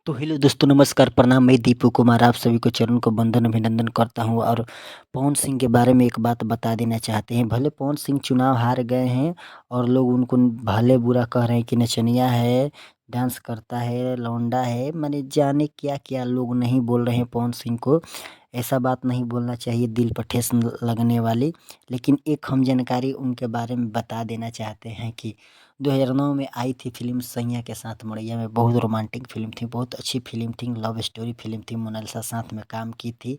तो हेलो दोस्तों नमस्कार, प्रणाम। मैं दीपू कुमार आप सभी को चरण को वंदन अभिनंदन करता हूँ और पवन सिंह के बारे में एक बात बता देना चाहते हैं। भले पवन सिंह चुनाव हार गए हैं और लोग उनको भले बुरा कह रहे हैं कि नचनिया है, डांस करता है, लौंडा है, माने जाने क्या-क्या लोग नहीं बोल रहे हैं पवन सिंह को। ऐसा बात नहीं बोलना चाहिए, दिल पर ठेस लगने वाली। लेकिन एक हम जानकारी उनके बारे में बता देना चाहते हैं कि 2009 में आई थी फ़िल्म सैयां के साथ मड़ैया में। बहुत रोमांटिक फ़िल्म थी, बहुत अच्छी फ़िल्म थी, लव स्टोरी फ़िल्म थी, मोनालिसा साथ में काम की थी।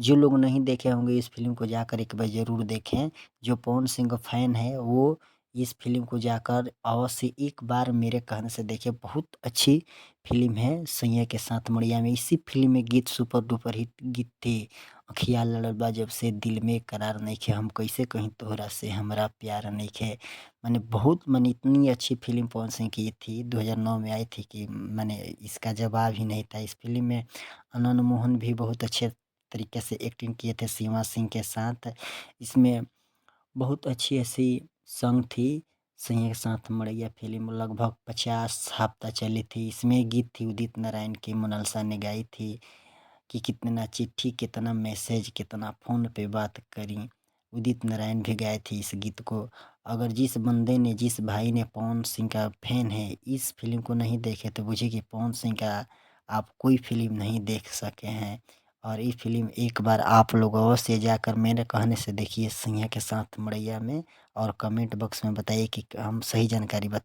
जो लोग नहीं देखे होंगे इस फ़िल्म को जाकर एक बार ज़रूर देखें। जो पवन सिंह का फ़ैन है वो इस फ़िल्म को जाकर अवश्य एक बार मेरे कहने से देखिए। बहुत अच्छी फ़िल्म है सैयां के साथ मड़ैया में। इसी फ़िल्म में गीत सुपर डुपर हिट गीत थे। अखिया लड़ल बा जब से दिल में करार नइखे, हम कैसे कहीं तोहरा से हमरा प्यार नइखे। मैंने बहुत माने इतनी अच्छी फ़िल्म पवन सिंह की थी, 2009 में आई थी कि माने इसका जवाब ही नहीं था। इस फ़िल्म में आनंद मोहन भी बहुत अच्छे तरीके से एक्टिंग किए थे सीमा सिंह के साथ। इसमें बहुत अच्छी ऐसी सॉन्ग थी। सैयां के साथ मड़ैया फ़िल्म लगभग 50 हफ़्ता चली थी। इसमें गीत थी उदित नारायण की, मोनालिसा ने गाई थी कि कितना चिट्ठी, कितना मैसेज, कितना फ़ोन पे बात करी। उदित नारायण भी गाए थे इस गीत को। अगर जिस बंदे ने, जिस भाई ने पवन सिंह का फ़ैन है, इस फ़िल्म को नहीं देखे तो बुझिए कि पवन सिंह का आप कोई फ़िल्म नहीं देख सके हैं। और ये फ़िल्म एक बार आप लोग अवश्य जाकर मेरे कहने से देखिए सैयां के साथ मड़ैया में, और कमेंट बॉक्स में बताइए कि हम सही जानकारी बता